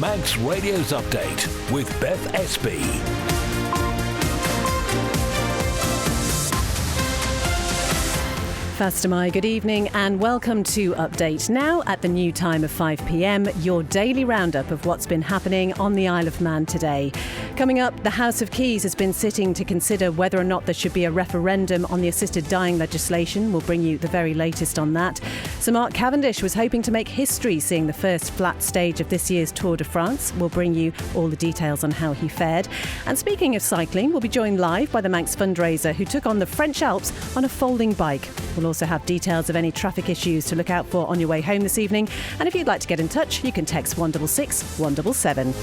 Manx Radio's Update with Beth Espey. Fastamai, good evening and welcome to Update Now at the new time of 5 p.m, your daily roundup of what's been happening on the Isle of Man today. Coming up, the House of Keys has been sitting to consider whether or not there should be a referendum on the assisted dying legislation. We'll bring you the very latest on that. Sir Mark Cavendish was hoping to make history seeing the first flat stage of this year's Tour de France. We'll bring you all the details on how he fared. And speaking of cycling, we'll be joined live by the Manx fundraiser who took on the French Alps on a folding bike. We'll also have details of any traffic issues to look out for on your way home this evening. And if you'd like to get in touch, you can text 166 177.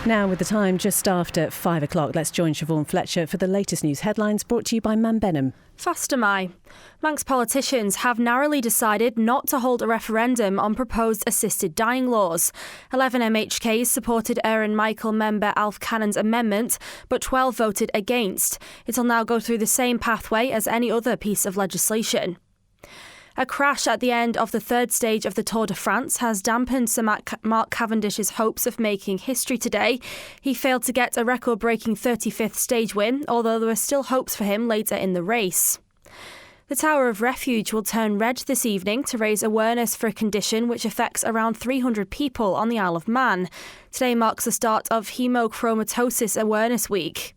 Now, with the time just after 5 o'clock, let's join Siobhan Fletcher for the latest news headlines brought to you by Man Benham. Fastamai. Manx politicians have narrowly decided not to hold a referendum on proposed assisted dying laws. 11 MHKs supported Erin Michael member Alf Cannon's amendment, but 12 voted against. It'll now go through the same pathway as any other piece of legislation. A crash at the end of the third stage of the Tour de France has dampened Sir Mark Cavendish's hopes of making history today. He failed to get a record-breaking 35th stage win, although there were still hopes for him later in the race. The Tower of Refuge will turn red this evening to raise awareness for a condition which affects around 300 people on the Isle of Man. Today marks the start of Hemochromatosis Awareness Week.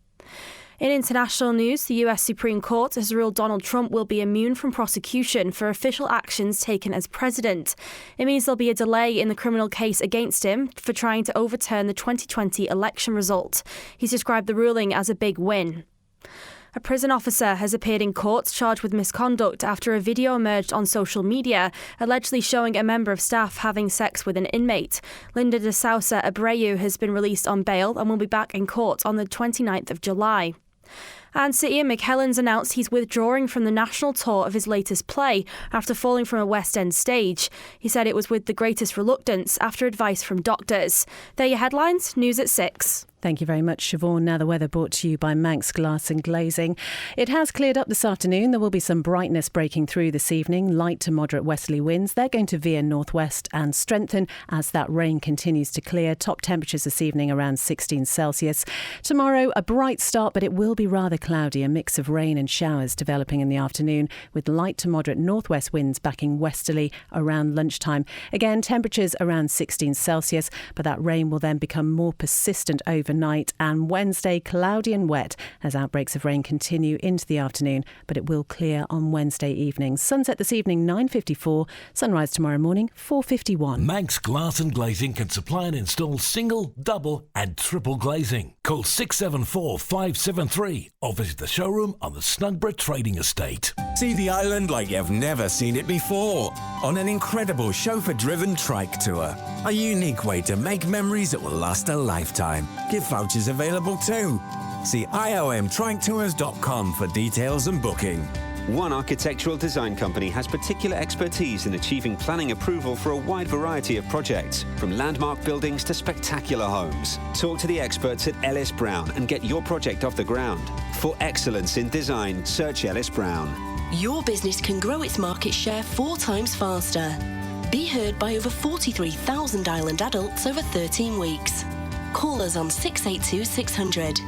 In international news, the US Supreme Court has ruled Donald Trump will be immune from prosecution for official actions taken as president. It means there'll be a delay in the criminal case against him for trying to overturn the 2020 election result. He's described the ruling as a big win. A prison officer has appeared in court charged with misconduct after a video emerged on social media allegedly showing a member of staff having sex with an inmate. Linda de Sousa Abreu has been released on bail and will be back in court on the 29th of July. And Sir Ian McKellen's announced he's withdrawing from the national tour of his latest play after falling from a West End stage. He said it was with the greatest reluctance after advice from doctors. They're your headlines. News at 6. Thank you very much, Siobhan. Now the weather brought to you by Manx Glass and Glazing. It has cleared up this afternoon. There will be some brightness breaking through this evening. Light to moderate westerly winds. They're going to veer northwest and strengthen as that rain continues to clear. Top temperatures this evening around 16 Celsius. Tomorrow, a bright start, but it will be rather cloudy. A mix of rain and showers developing in the afternoon with light to moderate northwest winds backing westerly around lunchtime. Again, temperatures around 16 Celsius, but that rain will then become more persistent overnight, and Wednesday cloudy and wet as outbreaks of rain continue into the afternoon, but it will clear on Wednesday evening. Sunset this evening 9:54, sunrise tomorrow morning 4:51. Manx Glass and Glazing can supply and install single, double and triple glazing. Call 674 573 or visit the showroom on the Snugborough Trading Estate. See the island like you've never seen it before on an incredible chauffeur-driven trike tour. A unique way to make memories that will last a lifetime. Gift vouchers available too. See iomtriketours.com for details and booking. One architectural design company has particular expertise in achieving planning approval for a wide variety of projects, from landmark buildings to spectacular homes. Talk to the experts at Ellis Brown and get your project off the ground. For excellence in design, search Ellis Brown. Your business can grow its market share 4 times faster. Be heard by over 43,000 island adults over 13 weeks. Call us on 682 600.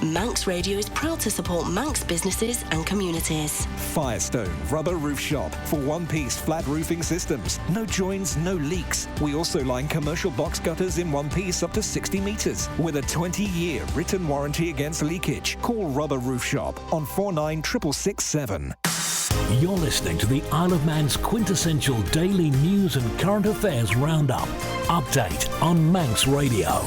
Manx Radio is proud to support Manx businesses and communities. Firestone Rubber Roof Shop for one-piece flat roofing systems. No joins, no leaks. We also line commercial box gutters in one piece up to 60 metres with a 20-year written warranty against leakage. Call Rubber Roof Shop on 49667. You're listening to the Isle of Man's quintessential daily news and current affairs roundup. Update on Manx Radio.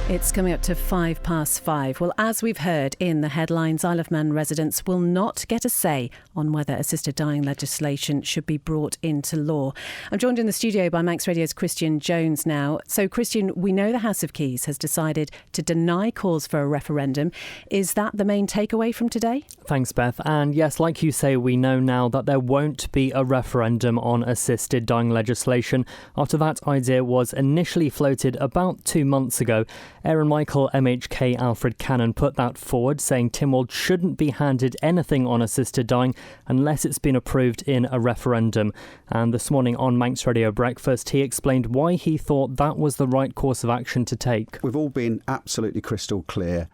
It's coming up to 5:05. Well, as we've heard in the headlines, Isle of Man residents will not get a say on whether assisted dying legislation should be brought into law. I'm joined in the studio by Manx Radio's Christian Jones now. So, Christian, we know the House of Keys has decided to deny calls for a referendum. Is that the main takeaway from today? Thanks, Beth. And yes, like you say, we know now that there won't be a referendum on assisted dying legislation after that idea was initially floated about 2 months ago. Aaron Michael MHK Alfred Cannon put that forward, saying Tynwald shouldn't be handed anything on assisted dying unless it's been approved in a referendum. And this morning on Manx Radio Breakfast, he explained why he thought that was the right course of action to take. We've all been absolutely crystal clear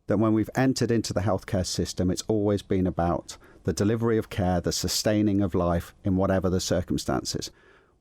that when we've entered into the healthcare system, it's always been about the delivery of care, the sustaining of life in whatever the circumstances.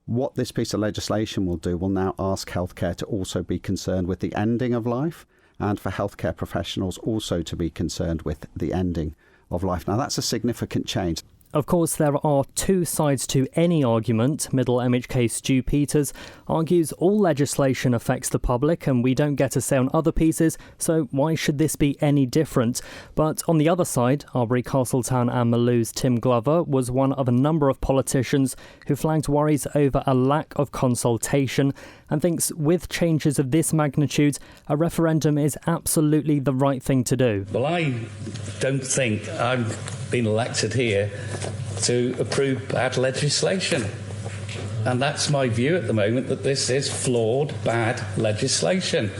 What this piece of legislation will do will now ask healthcare to also be concerned with the ending of life, and for healthcare professionals also to be concerned with the ending of life. Now, that's a significant change. Of course, there are two sides to any argument. Middle MHK Stu Peters argues all legislation affects the public and we don't get a say on other pieces, so why should this be any different? But on the other side, Arbury, Castletown and Malouse Tim Glover was one of a number of politicians who flagged worries over a lack of consultation and thinks with changes of this magnitude, a referendum is absolutely the right thing to do. Well, I don't think I've been elected here to approve bad legislation. And that's my view at the moment, that this is flawed, bad legislation.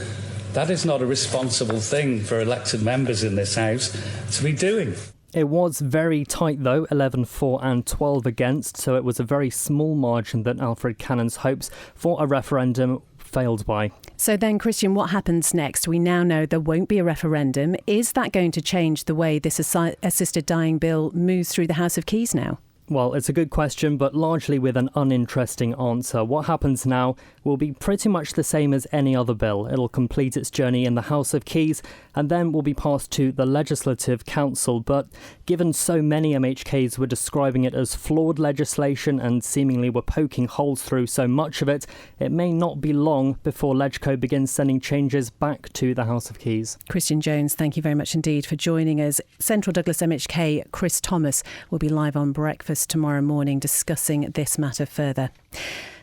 That is not a responsible thing for elected members in this House to be doing. It was very tight though, 11-4 and 12 against, so it was a very small margin that Alfred Cannon's hopes for a referendum failed by. So then, Christian, what happens next? We now know there won't be a referendum. Is that going to change the way this assisted dying bill moves through the House of Keys now? Well, it's a good question, but largely with an uninteresting answer. What happens now will be pretty much the same as any other bill. It'll complete its journey in the House of Keys and then will be passed to the Legislative Council. But given so many MHKs were describing it as flawed legislation and seemingly were poking holes through so much of it, it may not be long before LegCo begins sending changes back to the House of Keys. Christian Jones, thank you very much indeed for joining us. Central Douglas MHK Chris Thomas will be live on Breakfast tomorrow morning discussing this matter further.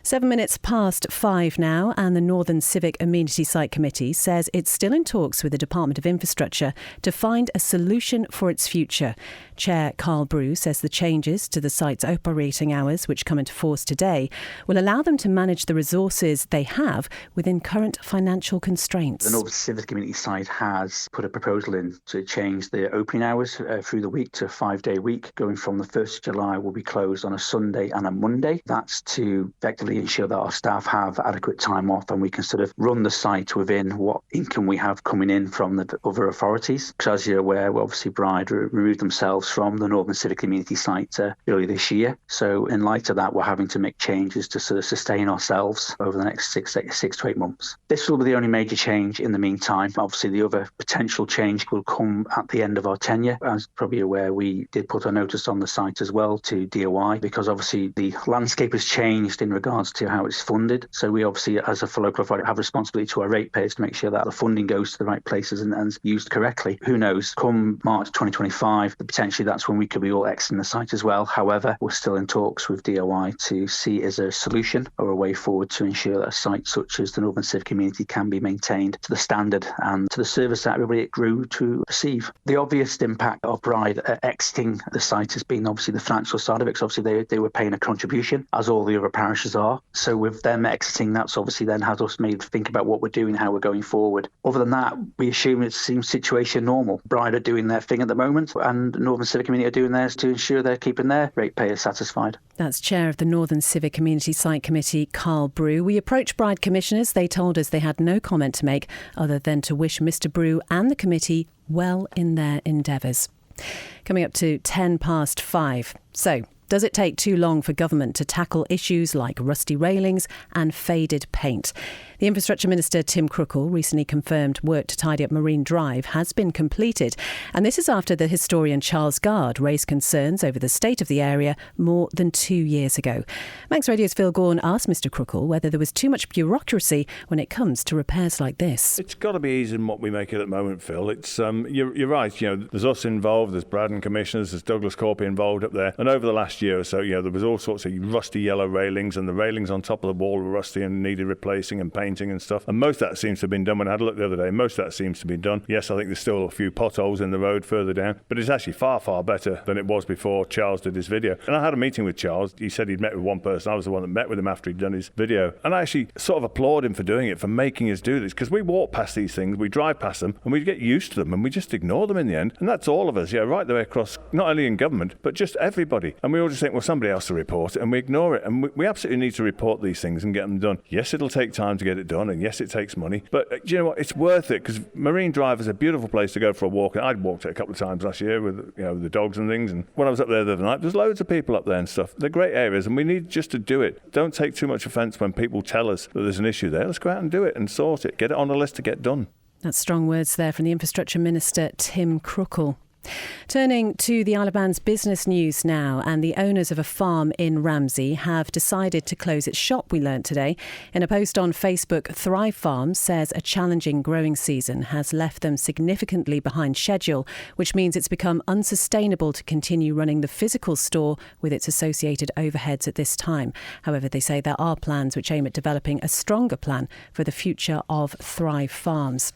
7 minutes past 5 now, and the Northern Civic Amenity Site Committee says it's still in talks with the Department of Infrastructure to find a solution for its future. Chair Carl Brew says the changes to the site's operating hours, which come into force today, will allow them to manage the resources they have within current financial constraints. The Northern Civic Amenity Site has put a proposal in to change the opening hours through the week to a 5-day week. Going from the 1st of July, will be closed on a Sunday and a Monday. That's to effectively ensure that our staff have adequate time off and we can sort of run the site within what income we have coming in from the other authorities. Because as you're aware, obviously Bride removed themselves from the Northern Civic Amenity Site earlier this year. So in light of that, we're having to make changes to sort of sustain ourselves over the next 6 to 8 months. This will be the only major change in the meantime. Obviously, the other potential change will come at the end of our tenure. As probably aware, we did put a notice on the site as well to DOI because obviously the landscape has changed in regards to how it's funded. So we obviously, as a local authority, have responsibility to our ratepayers to make sure that the funding goes to the right places and used correctly. Who knows, come March 2025, potentially that's when we could be all exiting the site as well. However, we're still in talks with DOI to see is there a solution or a way forward to ensure that a site such as the Northern Civic Community can be maintained to the standard and to the service that everybody grew to receive. The obvious impact of Bride exiting the site has been obviously the financial side of it, because obviously they were paying a contribution, as all the other parishes are. So with them exiting, that's obviously then has us made think about what we're doing, how we're going forward. Other than that, we assume it seems situation normal. Bride are doing their thing at the moment, and Northern Civic Community are doing theirs to ensure they're keeping their ratepayers satisfied. That's Chair of the Northern Civic Amenity Site Committee, Carl Brew. We approached Bride Commissioners. They told us they had no comment to make other than to wish Mr Brew and the committee well in their endeavours. Coming up to 10 past 5. So, does it take too long for government to tackle issues like rusty railings and faded paint? The Infrastructure Minister Tim Crookall recently confirmed work to tidy up Marine Drive has been completed. And this is after the historian Charles Gard raised concerns over the state of the area more than 2 years ago. Manx Radio's Phil Gaughan asked Mr Crookall whether there was too much bureaucracy when it comes to repairs like this. It's got to be easy in what we make it at the moment, Phil. It's you're right. You know, there's us involved, there's Braddon Commissioners, there's Douglas Corpy involved up there. And over the last year or so, there was all sorts of rusty yellow railings, and the railings on top of the wall were rusty and needed replacing and painting. painting and stuff. And most of that seems to have been done. When I had a look the other day, most of that seems to be done. Yes, I think there's still a few potholes in the road further down, but it's actually far, far better than it was before Charles did his video. And I had a meeting with Charles. He said he'd met with one person. I was the one that met with him after he'd done his video. And I actually sort of applaud him for doing it, for making us do this, because we walk past these things, we drive past them, and we get used to them, and we just ignore them in the end. And that's all of us, right the way across, not only in government, but just everybody. And we all just think, well, somebody else will report it, and we ignore it. And we absolutely need to report these things and get them done. Yes, it'll take time to get it done, and yes, it takes money. But do you know what? It's worth it, because Marine Drive is a beautiful place to go for a walk. And I'd walked it a couple of times last year with the dogs and things. And when I was up there the other night, there's loads of people up there and stuff. They're great areas, and we need just to do it. Don't take too much offence when people tell us that there's an issue there. Let's go out and do it and sort it. Get it on the list to get done. That's strong words there from the Infrastructure Minister, Tim Crookall. Turning to the Isle of Man's business news now, and the owners of a farm in Ramsey have decided to close its shop, we learnt today. In a post on Facebook, Thrive Farms says a challenging growing season has left them significantly behind schedule, which means it's become unsustainable to continue running the physical store with its associated overheads at this time. However, they say there are plans which aim at developing a stronger plan for the future of Thrive Farms.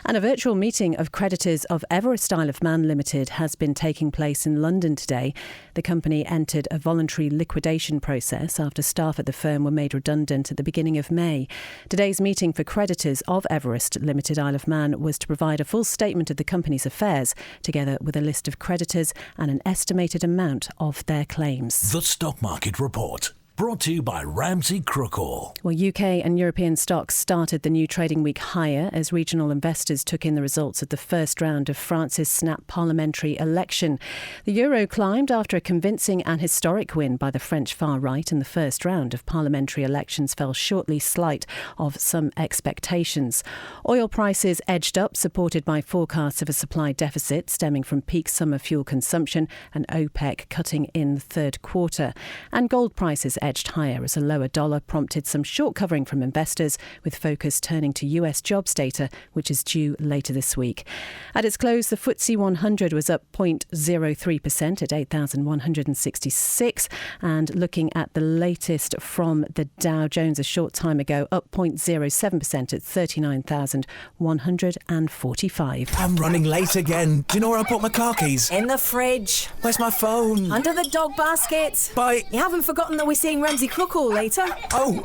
And a virtual meeting of creditors of Everest Isle of Man Limited has been taking place in London today. The company entered a voluntary liquidation process after staff at the firm were made redundant at the beginning of May. Today's meeting for creditors of Everest Limited Isle of Man was to provide a full statement of the company's affairs, together with a list of creditors and an estimated amount of their claims. The Stock Market Report. Brought to you by Ramsey Crookall. Well, UK and European stocks started the new trading week higher as regional investors took in the results of the first round of France's snap parliamentary election. The euro climbed after a convincing and historic win by the French far right in the first round of parliamentary elections fell shortly slight of some expectations. Oil prices edged up, supported by forecasts of a supply deficit stemming from peak summer fuel consumption and OPEC cutting in the third quarter. And gold prices edged higher as a lower dollar prompted some short covering from investors, with focus turning to US jobs data, which is due later this week. At its close, the FTSE 100 was up 0.03% at 8,166. And looking at the latest from the Dow Jones a short time ago, up 0.07% at 39,145. I'm running late again. Do you know where I put my car keys? In the fridge. Where's my phone? Under the dog basket. Bye. You haven't forgotten that we're seeing Ramsey Crookall later? Oh,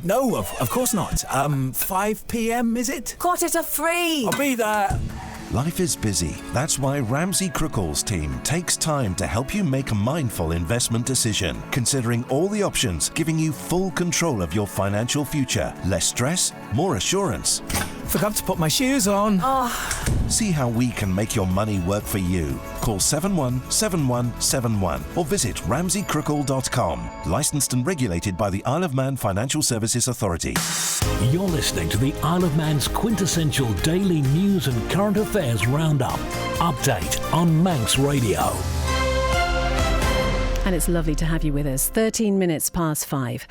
no, of course not. 5 p.m, is it? 3:45. I'll be there. Life is busy. That's why Ramsey Crookall's team takes time to help you make a mindful investment decision, considering all the options, giving you full control of your financial future. Less stress, more assurance. Forgot to put my shoes on. Oh. See how we can make your money work for you. Call 717171 or visit ramseycrookall.com. Licensed and regulated by the Isle of Man Financial Services Authority. You're listening to the Isle of Man's quintessential daily news and current affairs roundup. Update on Manx Radio. And it's lovely to have you with us. 13 minutes past 5.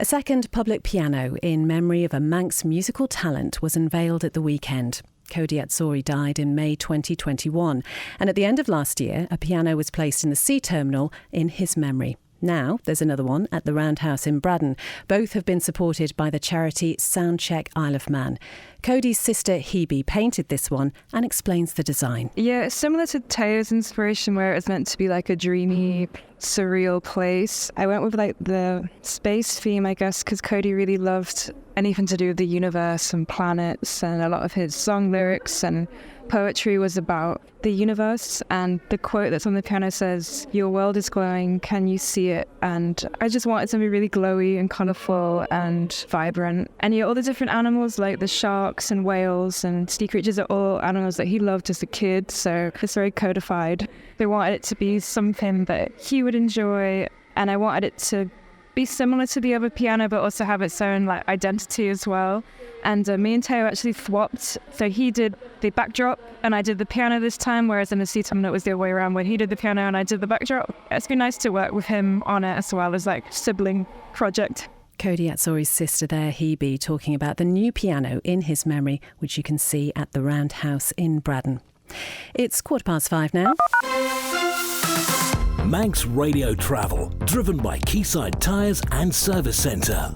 A second public piano in memory of a Manx musical talent was unveiled at the weekend. Cody Atsori died in May 2021, and at the end of last year, a piano was placed in the sea terminal in his memory. Now, there's another one at the Roundhouse in Braddon. Both have been supported by the charity Soundcheck Isle of Man. Cody's sister Hebe painted this one and explains the design. Yeah, it's similar to Tayo's inspiration, where it's meant to be like a dreamy, surreal place. I went with like the space theme, I guess, because Cody really loved anything to do with the universe and planets, and a lot of his song lyrics and poetry was about the universe. And the quote that's on the piano says, "Your world is glowing, can you see it?" And I just wanted to be really glowy and colourful and vibrant. And yeah, all the different animals like the sharks and whales and sea creatures are all animals that he loved as a kid, so it's very codified. They wanted it to be something that he would enjoy, and I wanted it to be similar to the other piano but also have its own like identity as well. And me and Tayo actually swapped, so he did the backdrop and I did the piano this time, whereas in the sea terminal it was the other way around, where he did the piano and I did the backdrop. It's been nice to work with him on it as well as like sibling project. Cody Atsori's sister there, Hebe, talking about the new piano in his memory, which you can see at the Roundhouse in Braddon. It's 5:15 now. Manx Radio Travel, driven by Quayside Tyres and Service Centre.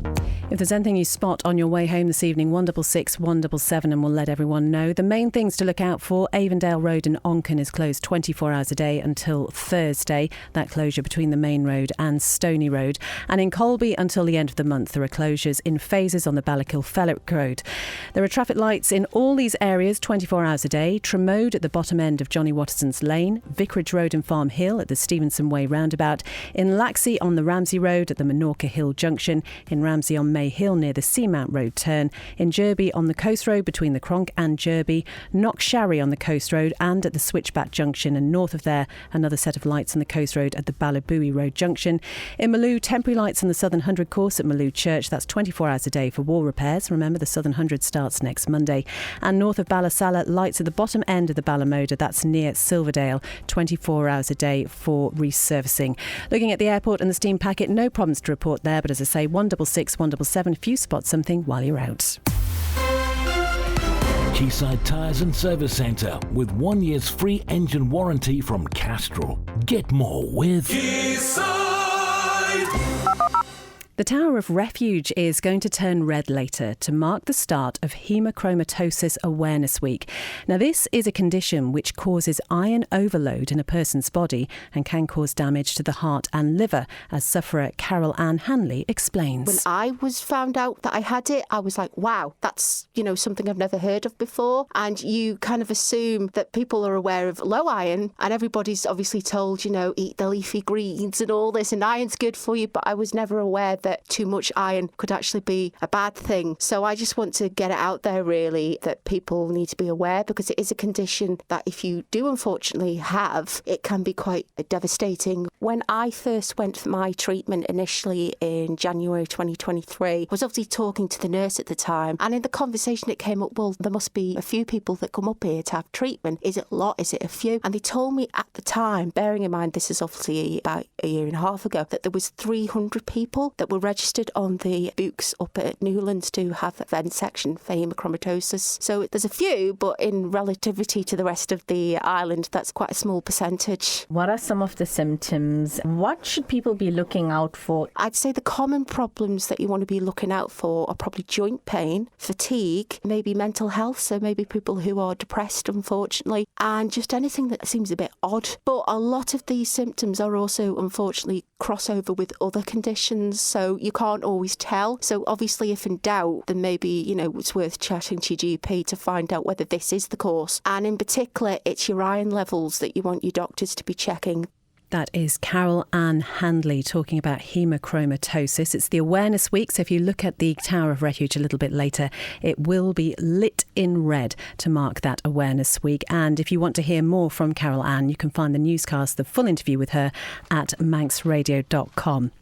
If there's anything you spot on your way home this evening, 166 177 and we'll let everyone know. The main things to look out for: Avondale Road in Onken is closed 24 hours a day until Thursday. That closure between the main road and Stony Road. And in Colby until the end of the month, there are closures in phases on the Ballakilfellow Road. There are traffic lights in all these areas 24 hours a day. Tremode at the bottom end of Johnny Watterson's Lane, Vicarage Road and Farm Hill at the Stevenson Way roundabout, in Laxey on the Ramsey Road at the Minorca Hill Junction, in Ramsey on May Hill near the Seamount Road turn, in Derby on the Coast Road between the Cronk and Derby, Knocksharry on the Coast Road and at the Switchback Junction, and north of there another set of lights on the Coast Road at the Ballabooey Road Junction. In Maloo, temporary lights on the Southern 100 course at Maloo Church. That's 24 hours a day for wall repairs. Remember, the Southern 100 starts next Monday. And north of Ballasalla, lights at the bottom end of the Ballamoda. That's near Silverdale, 24 hours a day for resurfacing. Looking at the airport and the steam packet, no problems to report there, but as I say, 166 177 if you spot something while you're out. Quayside Tyres and Service Centre with 1 year's free engine warranty from Castrol. Get more with Quayside. The Tower of Refuge is going to turn red later to mark the start of Hemochromatosis Awareness Week. Now, this is a condition which causes iron overload in a person's body and can cause damage to the heart and liver, as sufferer Carol Ann Hanley explains. When I was found out that I had it, I was like, wow, that's, something I've never heard of before. And you kind of assume that people are aware of low iron, and everybody's obviously told, eat the leafy greens and all this, and iron's good for you, but I was never aware that too much iron could actually be a bad thing. So I just want to get it out there, really, that people need to be aware, because it is a condition that if you do unfortunately have, it can be quite devastating. When I first went for my treatment initially in January 2023, I was obviously talking to the nurse at the time, and in the conversation it came up, well, there must be a few people that come up here to have treatment. Is it a lot? Is it a few? And they told me at the time, bearing in mind this is obviously about a year and a half ago, that there was 300 people that were registered on the books up at Newlands to have a vent section for hemochromatosis. So there's a few, but in relativity to the rest of the island, that's quite a small percentage. What are some of the symptoms? What should people be looking out for? I'd say the common problems that you want to be looking out for are probably joint pain, fatigue, maybe mental health, so maybe people who are depressed, unfortunately, and just anything that seems a bit odd. But a lot of these symptoms are also, unfortunately, crossover with other conditions, so you can't always tell. So obviously, if in doubt, then maybe, it's worth chatting to your GP to find out whether this is the cause. And in particular, it's your iron levels that you want your doctors to be checking. That is Carol Ann Handley talking about hemochromatosis. It's the Awareness Week, so if you look at the Tower of Refuge a little bit later, it will be lit in red to mark that Awareness Week. And if you want to hear more from Carol Ann, you can find the newscast, the full interview with her at manxradio.com.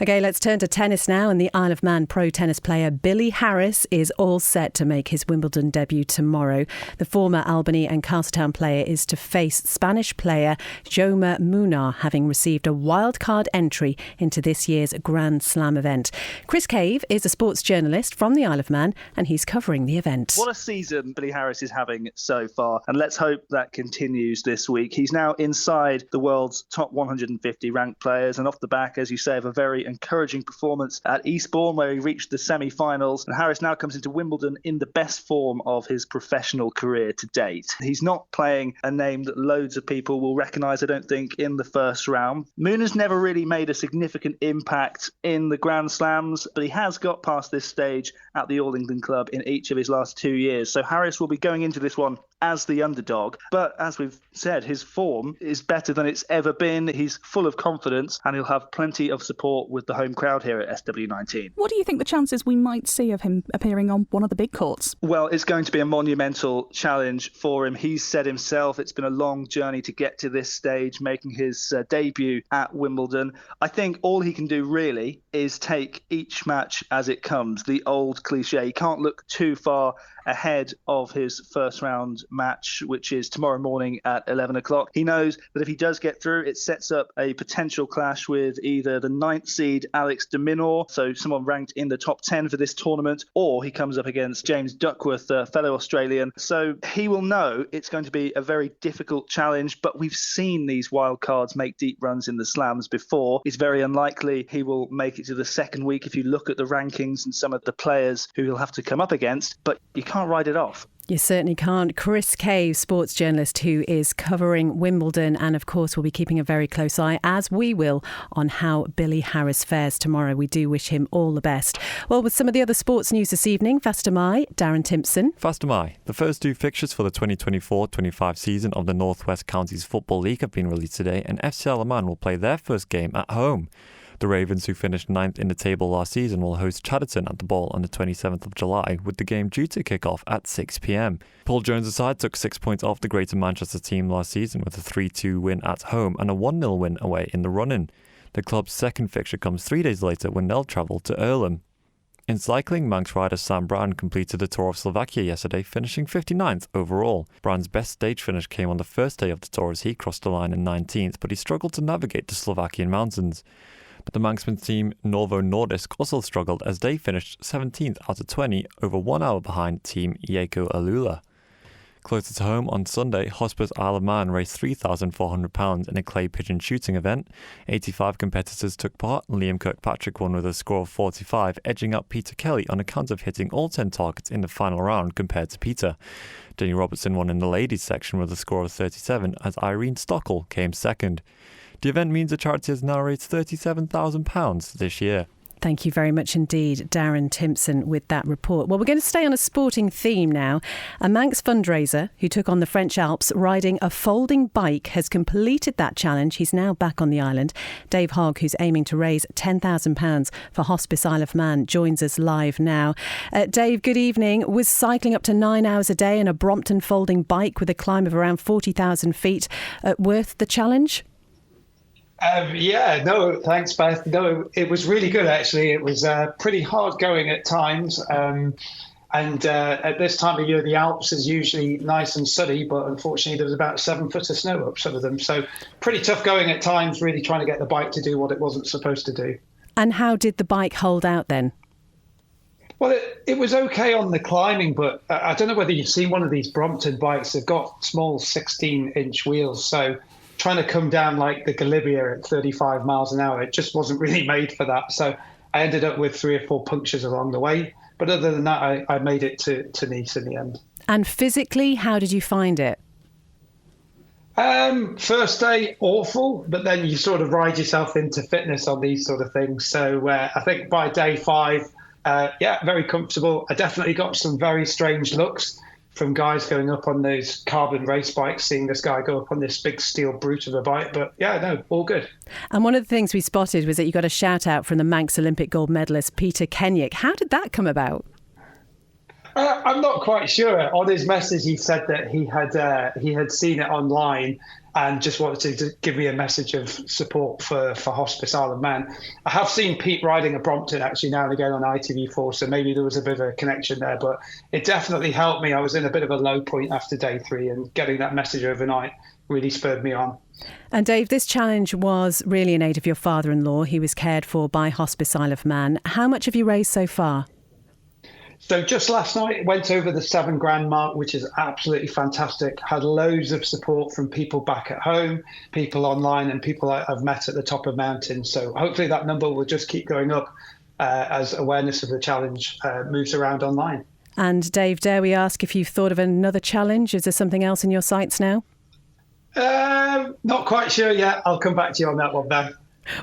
OK, let's turn to tennis now. And the Isle of Man pro tennis player Billy Harris is all set to make his Wimbledon debut tomorrow. The former Albany and Castletown player is to face Spanish player Joma Munar, having received a wildcard entry into this year's Grand Slam event. Chris Cave is a sports journalist from the Isle of Man, and he's covering the event. What a season Billy Harris is having so far, and let's hope that continues this week. He's now inside the world's top 150 ranked players, and off the back, as you say, of a very encouraging performance at Eastbourne, where he reached the semi-finals. And Harris now comes into Wimbledon in the best form of his professional career to date. He's not playing a name that loads of people will recognise, I don't think, in the first round. Munar's never really made a significant impact in the Grand Slams, but he has got past this stage at the All England Club in each of his last 2 years. So Harris will be going into this one as the underdog. But as we've said, his form is better than it's ever been. He's full of confidence, and he'll have plenty of support with the home crowd here at SW19. What do you think the chances we might see of him appearing on one of the big courts? Well, it's going to be a monumental challenge for him. He's said himself it's been a long journey to get to this stage, making his debut at Wimbledon. I think all he can do really is take each match as it comes. The old cliche, he can't look too far ahead of his first round match, which is tomorrow morning at 11 o'clock. He knows that if he does get through, it sets up a potential clash with either the 9th seed Alex de Minaur, so someone ranked in the top 10 for this tournament, or he comes up against James Duckworth, a fellow Australian. So he will know it's going to be a very difficult challenge, but we've seen these wild cards make deep runs in the slams before. It's very unlikely he will make it to the second week if you look at the rankings and some of the players who he'll have to come up against, but you can't write it off. You certainly can't. Chris Cave, sports journalist who is covering Wimbledon, and of course will be keeping a very close eye, as we will, on how Billy Harris fares tomorrow. We do wish him all the best. Well, with some of the other sports news this evening, Faster Mai, Darren Timpson. Faster Mai. The first two fixtures for the 2024-25 season of the North West Counties Football League have been released today, and FC Alaman will play their first game at home. The Ravens, who finished 9th in the table last season, will host Chadderton at the Ball on the 27th of July, with the game due to kick off at 6 p.m. Paul Jones' side took 6 points off the Greater Manchester team last season with a 3-2 win at home and a 1-0 win away in the run-in. The club's second fixture comes 3 days later when they'll travel to Earlham. In cycling, Manx rider Sam Brown completed the Tour of Slovakia yesterday, finishing 59th overall. Brown's best stage finish came on the first day of the Tour as he crossed the line in 19th, but he struggled to navigate the Slovakian mountains. But the Manxman team Novo Nordisk also struggled as they finished 17th out of 20, over 1 hour behind team Yeko Alula. Closer to home on Sunday, Hospice Isle of Man raised £3,400 in a clay pigeon shooting event. 85 competitors took part. Liam Kirkpatrick won with a score of 45, edging up Peter Kelly on account of hitting all 10 targets in the final round compared to Peter. Jenny Robertson won in the ladies section with a score of 37 as Irene Stockel came second. The event means the charity has now raised £37,000 this year. Thank you very much indeed, Darren Timpson, with that report. Well, we're going to stay on a sporting theme now. A Manx fundraiser who took on the French Alps riding a folding bike has completed that challenge. He's now back on the island. Dave Hogg, who's aiming to raise £10,000 for Hospice Isle of Man, joins us live now. Dave, good evening. Was cycling up to 9 hours a day in a Brompton folding bike with a climb of around 40,000 feet worth the challenge? Thanks, Beth. No, it was really good, actually. It was pretty hard going at times. And at this time of year, the Alps is usually nice and sunny, but unfortunately there was about 7 foot of snow up some of them. So pretty tough going at times, really trying to get the bike to do what it wasn't supposed to do. And how did the bike hold out then? Well, it was okay on the climbing, but I don't know whether you've seen one of these Brompton bikes. They've got small 16-inch wheels, so trying to come down like the Galibia at 35 miles an hour, it just wasn't really made for that. So I ended up with 3 or 4 punctures along the way. But other than that, I made it to Nice in the end. And physically, how did you find it? First day, awful, but then you sort of ride yourself into fitness on these sort of things. So I think by day 5, very comfortable. I definitely got some very strange looks from guys going up on those carbon race bikes, seeing this guy go up on this big steel brute of a bike. But all good. And one of the things we spotted was that you got a shout out from the Manx Olympic gold medalist, Peter Kenyick. How did that come about? I'm not quite sure. On his message, he said that he had seen it online and just wanted to give me a message of support for Hospice Isle of Man. I have seen Pete riding a Brompton actually now and again on ITV4, so maybe there was a bit of a connection there, but it definitely helped me. I was in a bit of a low point after day 3, and getting that message overnight really spurred me on. And Dave, this challenge was really in aid of your father-in-law. He was cared for by Hospice Isle of Man. How much have you raised so far? So just last night, it went over the £7,000 mark, which is absolutely fantastic. Had loads of support from people back at home, people online, and people I've met at the top of mountains. So hopefully that number will just keep going up as awareness of the challenge moves around online. And Dave, dare we ask if you've thought of another challenge? Is there something else in your sights now? Not quite sure yet. I'll come back to you on that one, Ben.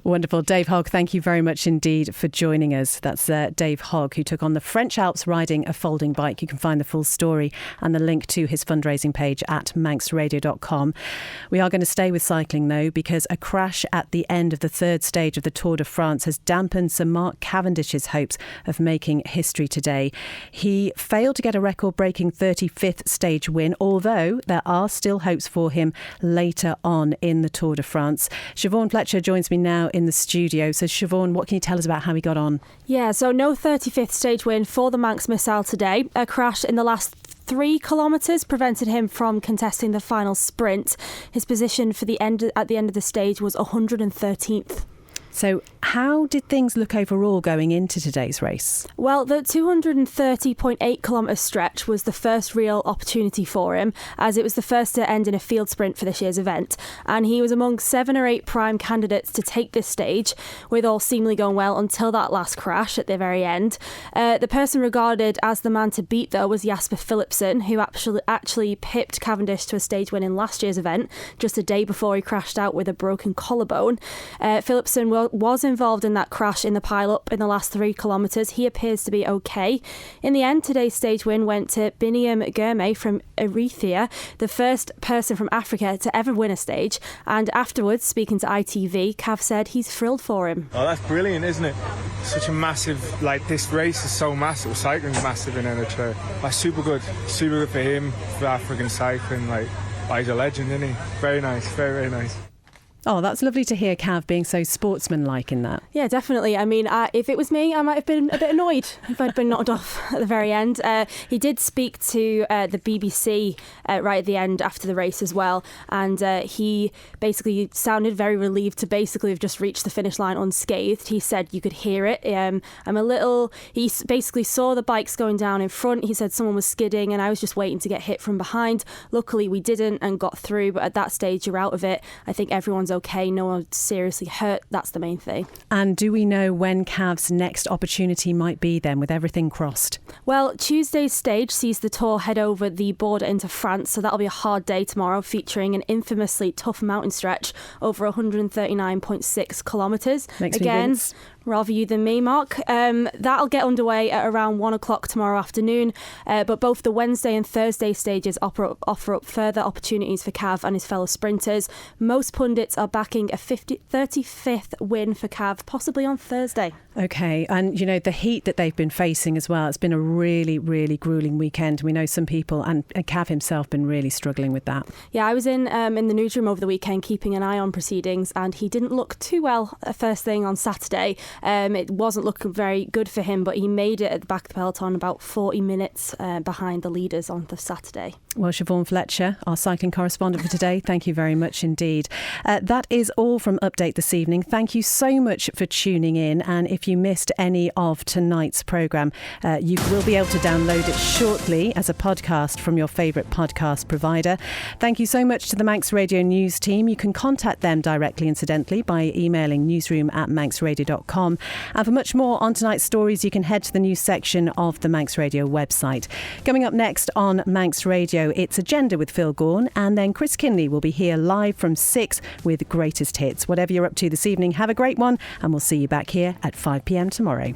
Wonderful. Dave Hogg, thank you very much indeed for joining us. That's Dave Hogg, who took on the French Alps riding a folding bike. You can find the full story and the link to his fundraising page at manxradio.com. We are going to stay with cycling, though, because a crash at the end of the 3rd stage of the Tour de France has dampened Sir Mark Cavendish's hopes of making history today. He failed to get a record-breaking 35th stage win, although there are still hopes for him later on in the Tour de France. Siobhan Fletcher joins me now in the studio. So Siobhan, what can you tell us about how he got on? Yeah, so no 35th stage win for the Manx missile today. A crash in the last 3 kilometres prevented him from contesting the final sprint. His position for at the end of the stage was 113th. So how did things look overall going into today's race? Well, the 230.8 kilometre stretch was the first real opportunity for him, as it was the first to end in a field sprint for this year's event. And he was among 7 or 8 prime candidates to take this stage, with all seemingly going well until that last crash at the very end. The person regarded as the man to beat, though, was Jasper Philipsen, who actually pipped Cavendish to a stage win in last year's event, just a day before he crashed out with a broken collarbone. Philipsen was involved in that crash in the pile-up in the last 3 kilometres. He appears to be okay. In the end, today's stage win went to Biniam Girmay from Eritrea, the first person from Africa to ever win a stage. And afterwards, speaking to ITV, Cav said he's thrilled for him. Oh, that's brilliant, isn't it? Such a massive, this race is so massive. Cycling's massive in Eritrea. That's super good for him, for African cycling. He's a legend, isn't he? Very nice, very, very nice. Oh, that's lovely to hear Cav being so sportsmanlike in that. Yeah, definitely. I mean, if it was me, I might have been a bit annoyed if I'd been knocked off at the very end. He did speak to the BBC right at the end after the race as well, and he basically sounded very relieved to basically have just reached the finish line unscathed. He said you could hear it. He basically saw the bikes going down in front. He said someone was skidding and I was just waiting to get hit from behind. Luckily we didn't and got through, but at that stage you're out of it. I think everyone's okay, no one's seriously hurt. That's the main thing. And do we know when Cav's next opportunity might be then, with everything crossed? Well, Tuesday's stage sees the Tour head over the border into France, so that'll be a hard day tomorrow, featuring an infamously tough mountain stretch over 139.6 kilometres. Makes me wince. Rather you than me, Mark. That'll get underway at around 1 o'clock tomorrow afternoon, but both the Wednesday and Thursday stages offer up further opportunities for Cav and his fellow sprinters. Most pundits are backing a 35th win for Cav, possibly on Thursday. OK, and the heat that they've been facing as well, it's been a really, really gruelling weekend. We know some people, and Cav himself, been really struggling with that. Yeah, I was in the newsroom over the weekend keeping an eye on proceedings, and he didn't look too well first thing on Saturday. It wasn't looking very good for him, but he made it at the back of the peloton about 40 minutes behind the leaders on the Saturday. Well, Siobhan Fletcher, our cycling correspondent for today, thank you very much indeed. That is all from Update this evening. Thank you so much for tuning in. And if you missed any of tonight's programme, you will be able to download it shortly as a podcast from your favourite podcast provider. Thank you so much to the Manx Radio News team. You can contact them directly, incidentally, by emailing newsroom@manxradio.com. And for much more on tonight's stories, you can head to the news section of the Manx Radio website. Coming up next on Manx Radio, it's Agenda with Phil Gaughan, and then Chris Kinley will be here live from 6 with Greatest Hits. Whatever you're up to this evening, have a great one, and we'll see you back here at 5 p.m. tomorrow.